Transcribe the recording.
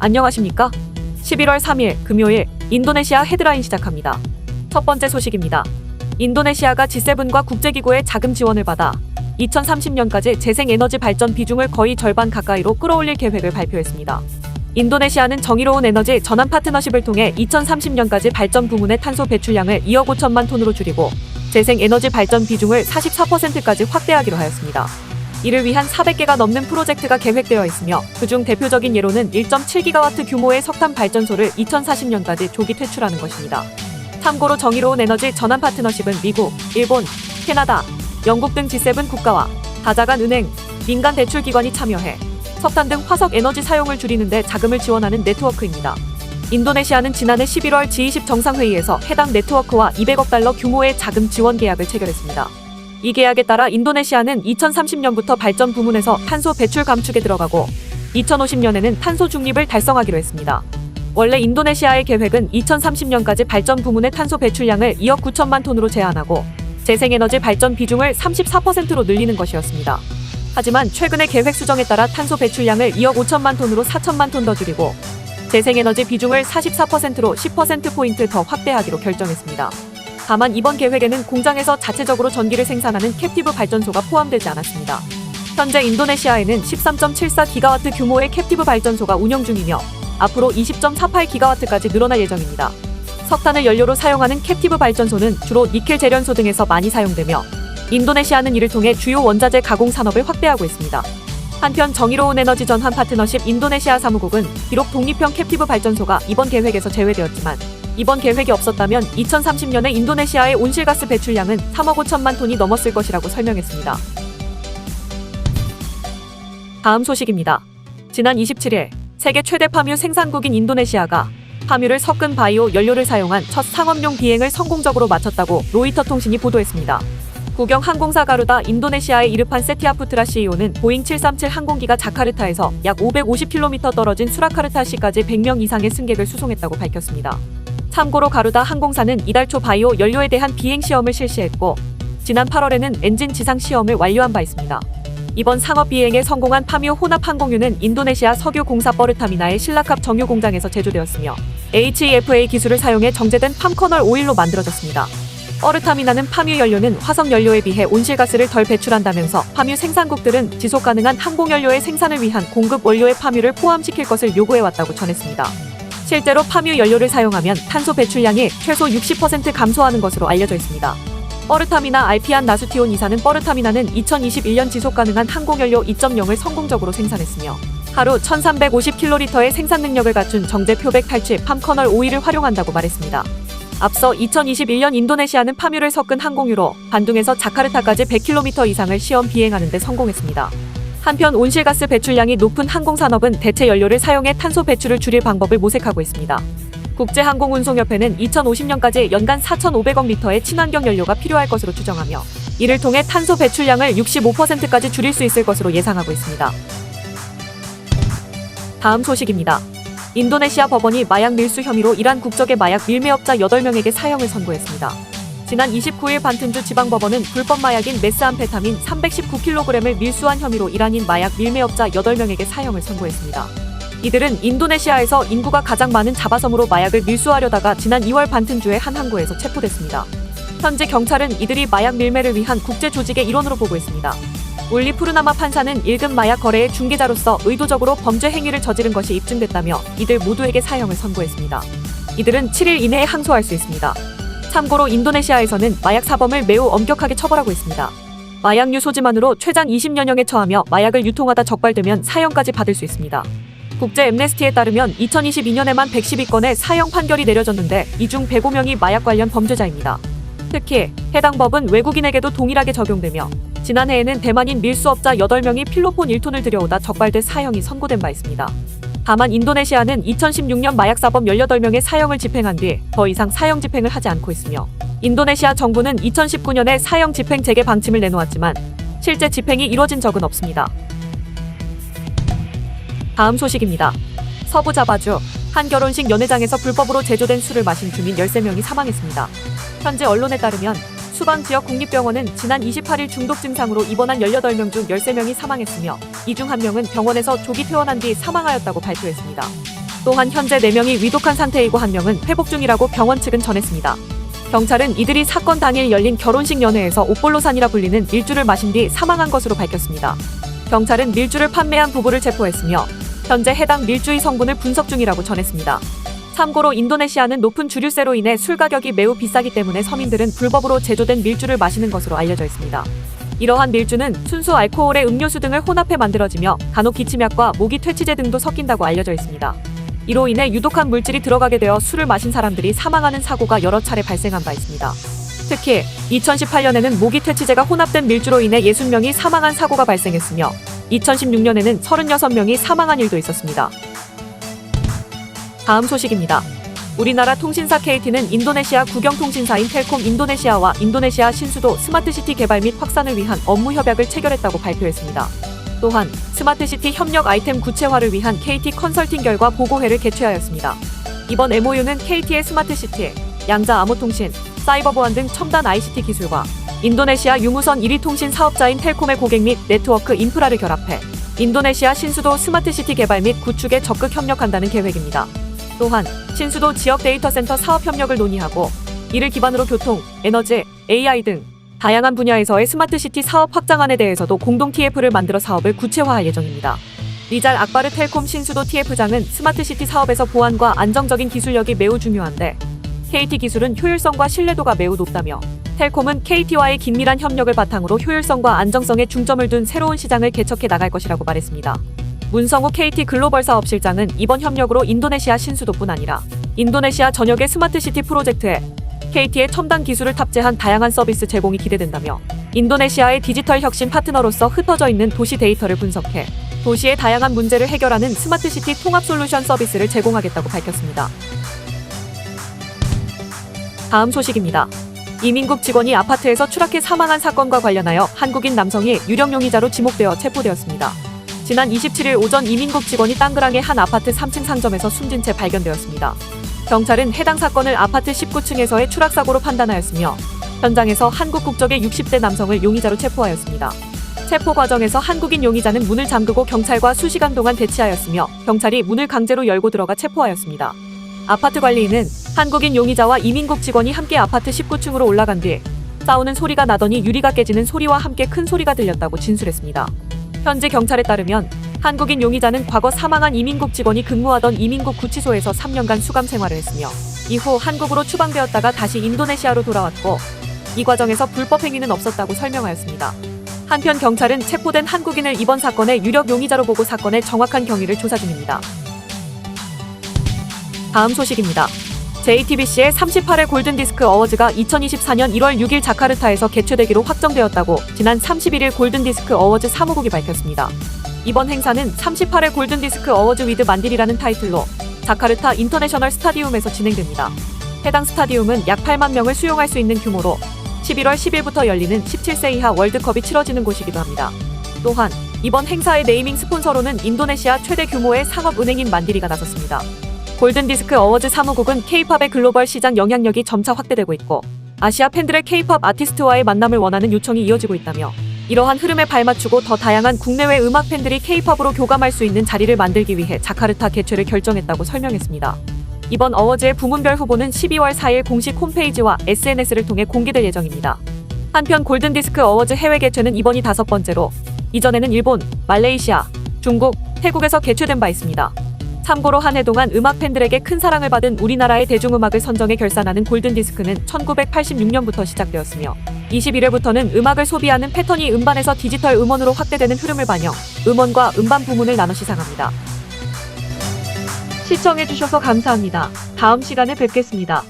안녕하십니까? 11월 3일 금요일 인도네시아 헤드라인 시작합니다. 첫 번째 소식입니다. 인도네시아가 G7과 국제기구의 자금 지원을 받아 2030년까지 재생에너지 발전 비중을 거의 절반 가까이로 끌어올릴 계획을 발표했습니다. 인도네시아는 정의로운 에너지 전환 파트너십을 통해 2030년까지 발전 부문의 탄소 배출량을 2억 5천만 톤으로 줄이고 재생에너지 발전 비중을 44%까지 확대하기로 하였습니다. 이를 위한 400개가 넘는 프로젝트가 계획되어 있으며 그중 대표적인 예로는 1.7기가와트 규모의 석탄 발전소를 2040년까지 조기 퇴출하는 것입니다. 참고로 정의로운 에너지 전환 파트너십은 미국, 일본, 캐나다, 영국 등 G7 국가와 다자간 은행, 민간 대출 기관이 참여해 석탄 등 화석 에너지 사용을 줄이는 데 자금을 지원하는 네트워크입니다. 인도네시아는 지난해 11월 G20 정상회의에서 해당 네트워크와 200억 달러 규모의 자금 지원 계약을 체결했습니다. 이 계약에 따라 인도네시아는 2030년부터 발전 부문에서 탄소 배출 감축에 들어가고 2050년에는 탄소 중립을 달성하기로 했습니다. 원래 인도네시아의 계획은 2030년까지 발전 부문의 탄소 배출량을 2억 9천만 톤으로 제한하고 재생에너지 발전 비중을 34%로 늘리는 것이었습니다. 하지만 최근의 계획 수정에 따라 탄소 배출량을 2억 5천만 톤으로 4천만 톤 더 줄이고 재생에너지 비중을 44%로 10%포인트 더 확대하기로 결정했습니다. 다만 이번 계획에는 공장에서 자체적으로 전기를 생산하는 캡티브 발전소가 포함되지 않았습니다. 현재 인도네시아에는 13.74기가와트 규모의 캡티브 발전소가 운영 중이며 앞으로 20.48기가와트까지 늘어날 예정입니다. 석탄을 연료로 사용하는 캡티브 발전소는 주로 니켈 제련소 등에서 많이 사용되며 인도네시아는 이를 통해 주요 원자재 가공 산업을 확대하고 있습니다. 한편 정의로운 에너지 전환 파트너십 인도네시아 사무국은 비록 독립형 캡티브 발전소가 이번 계획에서 제외되었지만 이번 계획이 없었다면 2030년에 인도네시아의 온실가스 배출량은 3억 5천만 톤이 넘었을 것이라고 설명했습니다. 다음 소식입니다. 지난 27일 세계 최대 파뮤 생산국인 인도네시아가 파뮤를 섞은 바이오 연료를 사용한 첫 상업용 비행을 성공적으로 마쳤다고 로이터 통신이 보도했습니다. 국영 항공사 가루다 인도네시아의 이르판 세티아푸트라 CEO는 보잉 737 항공기가 자카르타에서 약 550km 떨어진 수라카르타시까지 100명 이상의 승객을 수송했다고 밝혔습니다. 참고로 가루다 항공사는 이달 초 바이오 연료에 대한 비행 시험을 실시했고 지난 8월에는 엔진 지상 시험을 완료한 바 있습니다. 이번 상업 비행에 성공한 파뮤 혼합 항공유는 인도네시아 석유공사 뻐르타미나의 실라캅 정유 공장에서 제조되었으며 HEFA 기술을 사용해 정제된 팜커널 오일로 만들어졌습니다. 뻐르타미나는 파뮤 연료는 화석 연료에 비해 온실가스를 덜 배출한다면서 파뮤 생산국들은 지속 가능한 항공연료의 생산을 위한 공급 원료의 파뮤를 포함시킬 것을 요구해왔다고 전했습니다. 실제로 파뮤 연료를 사용하면 탄소 배출량이 최소 60% 감소하는 것으로 알려져 있습니다. 뻐르타미나 알피안 나수티온 이사는 뻐르타미나는 2021년 지속 가능한 항공연료 2.0을 성공적으로 생산했으며 하루 1350kl의 생산 능력을 갖춘 정제 표백 탈취 팜커널 오일을 활용한다고 말했습니다. 앞서 2021년 인도네시아는 파뮤를 섞은 항공유로 반둥에서 자카르타까지 100km 이상을 시험 비행하는 데 성공했습니다. 한편 온실가스 배출량이 높은 항공산업은 대체 연료를 사용해 탄소 배출을 줄일 방법을 모색하고 있습니다. 국제항공운송협회는 2050년까지 연간 4,500억 리터의 친환경 연료가 필요할 것으로 추정하며 이를 통해 탄소 배출량을 65%까지 줄일 수 있을 것으로 예상하고 있습니다. 다음 소식입니다. 인도네시아 법원이 마약 밀수 혐의로 이란 국적의 마약 밀매업자 8명에게 사형을 선고했습니다. 지난 29일 반튼주 지방법원은 불법 마약인 메스암페타민 319kg을 밀수한 혐의로 이란인 마약 밀매업자 8명에게 사형을 선고했습니다. 이들은 인도네시아에서 인구가 가장 많은 자바섬으로 마약을 밀수하려다가 지난 2월 반튼주의 한 항구에서 체포됐습니다. 현재 경찰은 이들이 마약 밀매를 위한 국제 조직의 일원으로 보고 있습니다. 울리 푸르나마 판사는 1급 마약 거래의 중개자로서 의도적으로 범죄 행위를 저지른 것이 입증됐다며 이들 모두에게 사형을 선고했습니다. 이들은 7일 이내에 항소할 수 있습니다. 참고로 인도네시아에서는 마약 사범을 매우 엄격하게 처벌하고 있습니다. 마약류 소지만으로 최장 20년형에 처하며 마약을 유통하다 적발되면 사형까지 받을 수 있습니다. 국제 앰네스티에 따르면 2022년에만 112건의 사형 판결이 내려졌는데 이 중 105명이 마약 관련 범죄자입니다. 특히 해당 법은 외국인에게도 동일하게 적용되며 지난해에는 대만인 밀수업자 8명이 필로폰 1톤을 들여오다 적발돼 사형이 선고된 바 있습니다. 다만 인도네시아는 2016년 마약사범 18명의 사형을 집행한 뒤 더 이상 사형 집행을 하지 않고 있으며 인도네시아 정부는 2019년에 사형 집행 재개 방침을 내놓았지만 실제 집행이 이뤄진 적은 없습니다. 다음 소식입니다. 서부 자바주 한 결혼식 연회장에서 불법으로 제조된 술을 마신 주민 13명이 사망했습니다. 현재 언론에 따르면 수방 지역 국립병원은 지난 28일 중독 증상으로 입원한 18명 중 13명이 사망했으며 이 중 1명은 병원에서 조기 퇴원한 뒤 사망하였다고 발표했습니다. 또한 현재 4명이 위독한 상태이고 1명은 회복 중이라고 병원 측은 전했습니다. 경찰은 이들이 사건 당일 열린 결혼식 연회에서 옥볼로산이라 불리는 밀주를 마신 뒤 사망한 것으로 밝혔습니다. 경찰은 밀주를 판매한 부부를 체포했으며 현재 해당 밀주의 성분을 분석 중이라고 전했습니다. 참고로 인도네시아는 높은 주류세로 인해 술 가격이 매우 비싸기 때문에 서민들은 불법으로 제조된 밀주를 마시는 것으로 알려져 있습니다. 이러한 밀주는 순수 알코올에 음료수 등을 혼합해 만들어지며 간혹 기침약과 모기 퇴치제 등도 섞인다고 알려져 있습니다. 이로 인해 유독한 물질이 들어가게 되어 술을 마신 사람들이 사망하는 사고가 여러 차례 발생한 바 있습니다. 특히 2018년에는 모기 퇴치제가 혼합된 밀주로 인해 60명이 사망한 사고가 발생했으며 2016년에는 36명이 사망한 일도 있었습니다. 다음 소식입니다. 우리나라 통신사 KT는 인도네시아 국영통신사인 텔콤 인도네시아와 인도네시아 신수도 스마트시티 개발 및 확산을 위한 업무 협약을 체결했다고 발표했습니다. 또한 스마트시티 협력 아이템 구체화를 위한 KT 컨설팅 결과 보고회를 개최하였습니다. 이번 MOU는 KT의 스마트시티, 양자 암호통신, 사이버 보안 등 첨단 ICT 기술과 인도네시아 유무선 1위 통신 사업자인 텔콤의 고객 및 네트워크 인프라를 결합해 인도네시아 신수도 스마트시티 개발 및 구축에 적극 협력한다는 계획입니다. 또한 신수도 지역 데이터 센터 사업 협력을 논의하고 이를 기반으로 교통, 에너지, AI 등 다양한 분야에서의 스마트시티 사업 확장안에 대해서도 공동 TF를 만들어 사업을 구체화할 예정입니다. 리잘 악바르 텔콤 신수도 TF장은 스마트시티 사업에서 보안과 안정적인 기술력이 매우 중요한데 KT 기술은 효율성과 신뢰도가 매우 높다며 텔콤은 KT와의 긴밀한 협력을 바탕으로 효율성과 안정성에 중점을 둔 새로운 시장을 개척해 나갈 것이라고 말했습니다. 문성우 KT 글로벌 사업실장은 이번 협력으로 인도네시아 신수도뿐 아니라 인도네시아 전역의 스마트시티 프로젝트에 KT의 첨단 기술을 탑재한 다양한 서비스 제공이 기대된다며 인도네시아의 디지털 혁신 파트너로서 흩어져 있는 도시 데이터를 분석해 도시의 다양한 문제를 해결하는 스마트시티 통합 솔루션 서비스를 제공하겠다고 밝혔습니다. 다음 소식입니다. 이민국 직원이 아파트에서 추락해 사망한 사건과 관련하여 한국인 남성이 유력 용의자로 지목되어 체포되었습니다. 지난 27일 오전 이민국 직원이 땅그랑의 한 아파트 3층 상점에서 숨진 채 발견되었습니다. 경찰은 해당 사건을 아파트 19층에서의 추락사고로 판단하였으며 현장에서 한국 국적의 60대 남성을 용의자로 체포하였습니다. 체포 과정에서 한국인 용의자는 문을 잠그고 경찰과 수시간 동안 대치하였으며 경찰이 문을 강제로 열고 들어가 체포하였습니다. 아파트 관리인은 한국인 용의자와 이민국 직원이 함께 아파트 19층으로 올라간 뒤 싸우는 소리가 나더니 유리가 깨지는 소리와 함께 큰 소리가 들렸다고 진술했습니다. 현지 경찰에 따르면 한국인 용의자는 과거 사망한 이민국 직원이 근무하던 이민국 구치소에서 3년간 수감 생활을 했으며 이후 한국으로 추방되었다가 다시 인도네시아로 돌아왔고 이 과정에서 불법 행위는 없었다고 설명하였습니다. 한편 경찰은 체포된 한국인을 이번 사건의 유력 용의자로 보고 사건의 정확한 경위를 조사 중입니다. 다음 소식입니다. JTBC의 38회 골든디스크 어워즈가 2024년 1월 6일 자카르타에서 개최되기로 확정되었다고 지난 31일 골든디스크 어워즈 사무국이 밝혔습니다. 이번 행사는 38회 골든디스크 어워즈 위드 만딜이라는 타이틀로 자카르타 인터내셔널 스타디움에서 진행됩니다. 해당 스타디움은 약 8만 명을 수용할 수 있는 규모로 11월 10일부터 열리는 17세 이하 월드컵이 치러지는 곳이기도 합니다. 또한 이번 행사의 네이밍 스폰서로는 인도네시아 최대 규모의 상업은행인 만딜이가 나섰습니다. 골든디스크 어워즈 사무국은 K-팝의 글로벌 시장 영향력이 점차 확대되고 있고 아시아 팬들의 K-팝 아티스트와의 만남을 원하는 요청이 이어지고 있다며 이러한 흐름에 발맞추고 더 다양한 국내외 음악 팬들이 K-팝으로 교감할 수 있는 자리를 만들기 위해 자카르타 개최를 결정했다고 설명했습니다. 이번 어워즈의 부문별 후보는 12월 4일 공식 홈페이지와 SNS를 통해 공개될 예정입니다. 한편 골든디스크 어워즈 해외 개최는 이번이 5번째로 이전에는 일본, 말레이시아, 중국, 태국에서 개최된 바 있습니다. 참고로 한 해 동안 음악 팬들에게 큰 사랑을 받은 우리나라의 대중음악을 선정해 결산하는 골든디스크는 1986년부터 시작되었으며 21회부터는 음악을 소비하는 패턴이 음반에서 디지털 음원으로 확대되는 흐름을 반영, 음원과 음반 부문을 나눠 시상합니다. 시청해주셔서 감사합니다. 다음 시간에 뵙겠습니다.